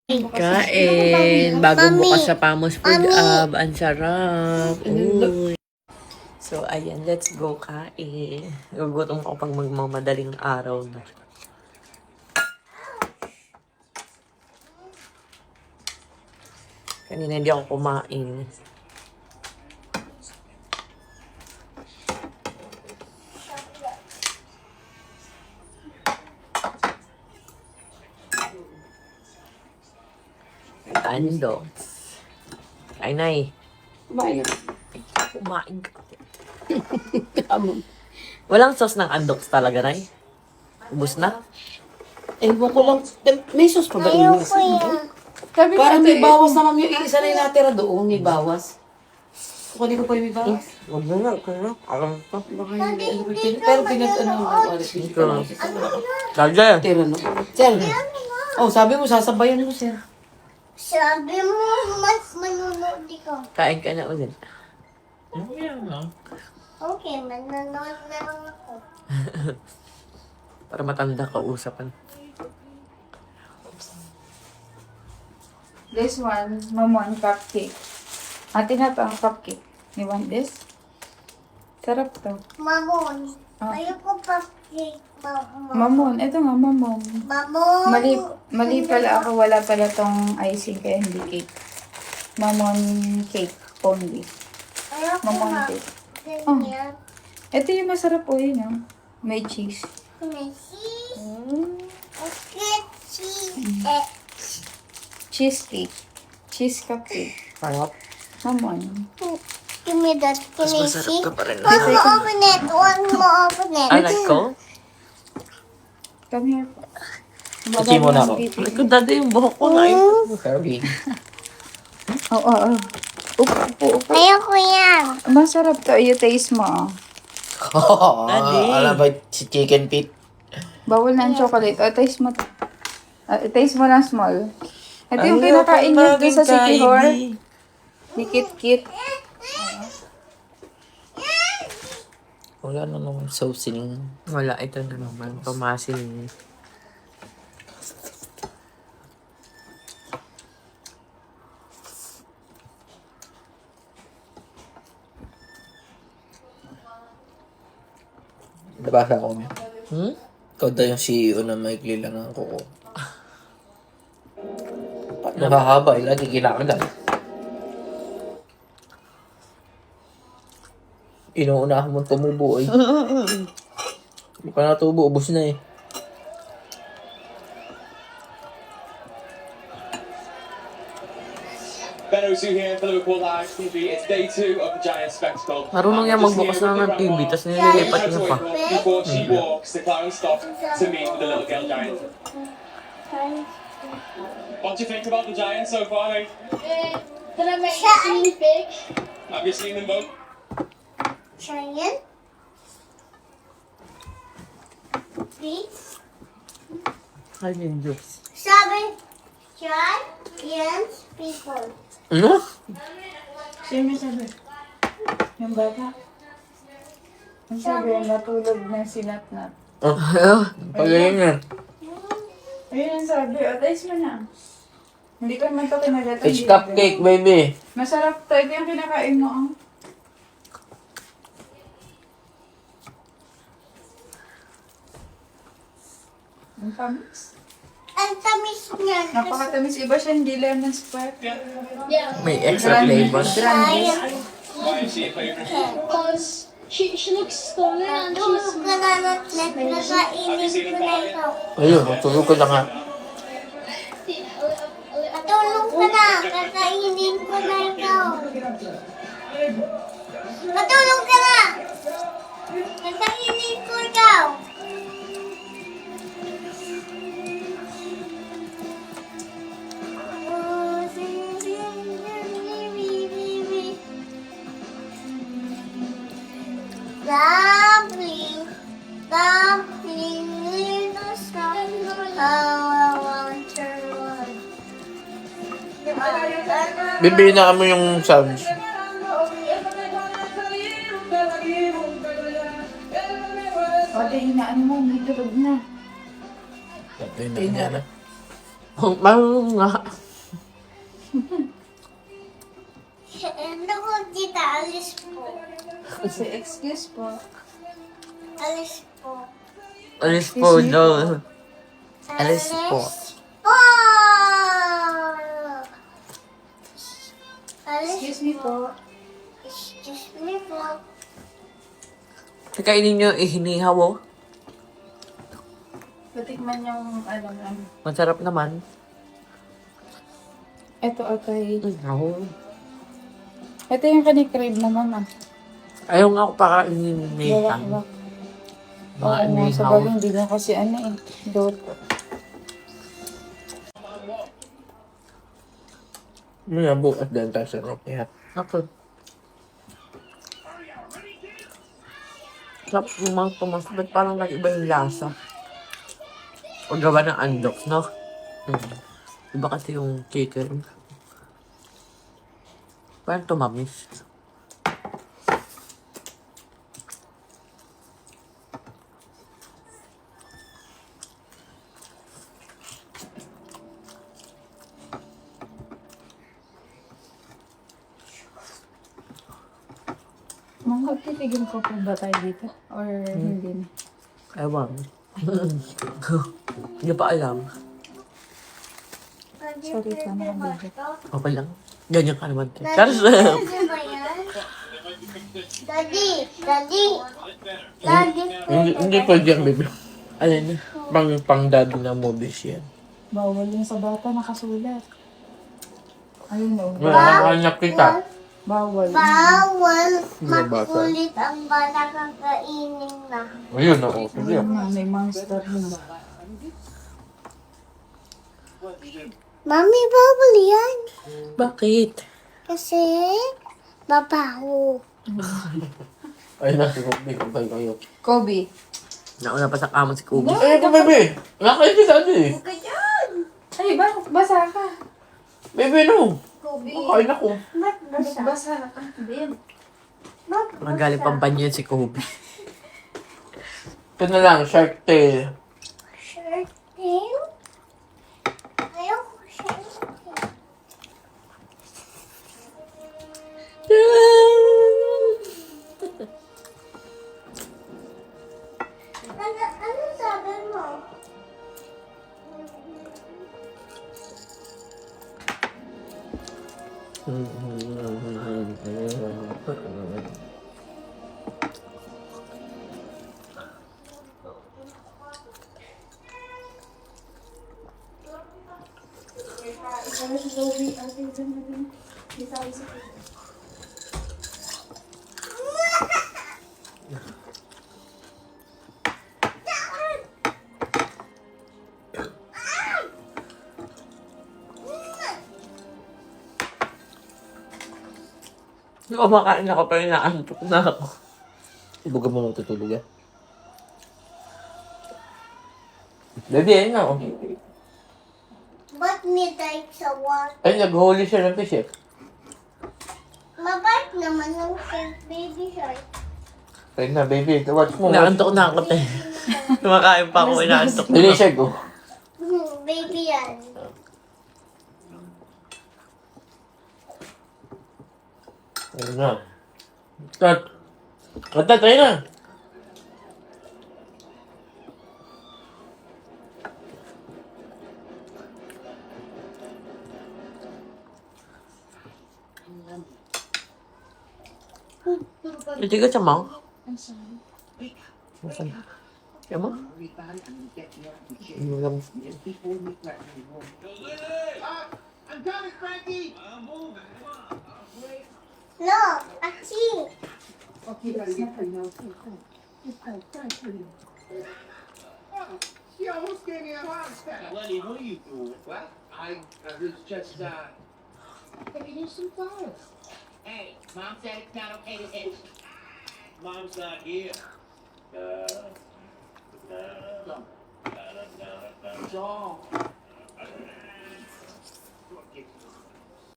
Kain. Bago bukas sa Pamos Food Hub. Ang sarap. Uy. So, ayan. Let's go kain. Gugutom ako pag magmamadaling araw na. Kanina hindi ako kumain. Ando. Ay, Nay. Kumain na. Kumain ka. Walang sauce ng andoks talaga, Nay? Ubus na? Ewan ko lang. May sauce pa ba yung isa? Sabi Parang ko, may bawas naman yung isa na yung natira doon. May bawas. Kung di ko pa yung may bawas. Huwag na nga. Alam ko. Baka hindi. Pero pinag-ano ko. Dahil Tira no. Sir. Oh, sabi mo, sasabayan mo, sir. sabi mo, mas manunood ikaw. kain ka na ulit. Okay, manonood na lang ako. Para matanda ka usapan. This one, Mamon cupcake. Ate na to ang cupcake. You want this? Sarap to. Mamon. Ah. Ayoko pa cake. Mamon. Ito nga, Mamon. Mamon. Mali pala ako. Wala pala tong icing kaya hindi cake. Mamon cake only. Ayoko Mamon pa. cake. Ganyan. Ito yung masarap po yun. Oh. May cheese. Messi. Mm. Okay, cheese. Cheese cake. Cheese cupcake. Sarap. Mamon. Give me that, Mas Messi. masarap ka pa rin. One more open it. One more open it. I like ko. Come here. Kasi mo na ako. Ay, ko dada yung buhok ko na. Kirby. Oo, oo. Upo. Ayoko yan. Masarap to. You taste mo. Oh. Daddy. Alam ba si chicken feet? Bawal na ang chocolate. O, taste mo. Taste mo lang small. Ito yung kinakain niyo doon sa City Hall. Ni Kit Kit. Wala na naman saucing. Wala, ito na naman. Pumasin. Nabasa ko niya. Hmm? Ikaw daw yung CEO na maikli lang ng kuko. Nakahaba, lagi kinakagat. Inuunahan mo tumubo eh. Hindi pa natubo, ubos na eh. Ben Osu here for Liverpool Live TV. It's day 2 of the Giant Spectacle. Marunong yan magbukas na ng TV, tapos nililipat niya pa. Before she walks, the clown stops to meet with the little girl giant. What do you think about the Giants so far, mate? Did I make it really big? Have you seen them both? Giant. Please. Ay, yung juice. Sabi, giant people. Ano? Sino sabi? Yung bata? Ang sabi, natulog na si Natnat. Pagaling yan. Ayun ang sabi, o, taste mo na. Hindi ko naman ito kinagat. It's cupcake, baby. Masarap to. Ito yung kinakain mo, oh. Ang tamis. Ang tamis niyan. Napakatamis. Iba siya, hindi lemon spread. May extra flavor. Brandies. Why is she your favourite? Because she looks stolen and Tulog she's ka na at nakainin ko na ikaw. Ayun, matulog ka na nga. Matulog ka na, kakainin ko na ikaw. Matulog ka na! Kakainin ko ikaw. Dumpling, dumpling, little star, how I want your one. Bibili na kami yung subs. O, hinaan mo. May tulog na. Ito yun na. Parang nga. Ano ko tita, alis po. Kasi excuse po. Alis po. Alis po daw. Alis po. po. Alis Excuse me po. Excuse me po. Kainin nyo ihinihaw, oh. Patikman yung ano. Masarap naman. Ito atay. Oo. Ito yung kanikrib na mama. Ayaw nga ako pakainin ni Wala, Tan. wala. Mga Oo nga, sa inihaw. bagay, hindi na kasi ano eh. Doto. May bukas din tayo sa rock. Yeah. Okay. Sarap yung mga tumas. Ba't parang nag-iba yung lasa? O gawa ng andok, no? Iba kasi yung chicken. Parang tumamis. Mga titigil ko pa ba tayo dito? Or hindi na? Ewan. Hindi pa alam. Sorry ka na baby. Okay lang. Ganyan ka naman. Daddy, Charles. pwede ba yan? Daddy, Daddy. Daddy, Hindi pwede yan, baby. Alin? Pang daddy na movies yan. Bawal yung sa bata nakasulat. Ayun o. Hanap kita. Bawal. bawal May bata. makulit ang bata kakainin na. Ayun, oo. Sige. Ayun na, may monster na. Mami, bawal yan. Bakit? Kasi, babaho. Ayun na, siguro. Bigay kayo. Kobe. Nauna pa sa kama si Kubi. Ay, ito, baby. Nakaya si daddy. Ay, basa ka. Baby, no. Kobe. Kain ako. Ba't basa? Basa ka. Ba't Magaling pang banyo si Kubi. Ito na lang, shark tail. Shirt tail? Ayoko shirt tail. Ano sabi mo? Kumakain ako pero inaantok na ako. Ibuga mo matutulog yan. Baby, ayun na. Oh. Ba't may dive sa water? Ay, naghuli siya ng fish eh. Mabait naman ng shark, baby shark. Ayun na, baby. Watch mo. Inaantok na ako, te. Kumakain pa ako, inaantok na Dali ako. siya, go. Baby yan. Ayun na. Tat. Tat, ayun na. Hindi ka siya, Mang? Saan? Siya, Mang? Ano lang? No, achi. Yo, who's gave me a heart attack? Lenny, what are you doing? What? I was just, picking some flowers. Hey, Mom said it's not okay to hit. Mom's not here. So.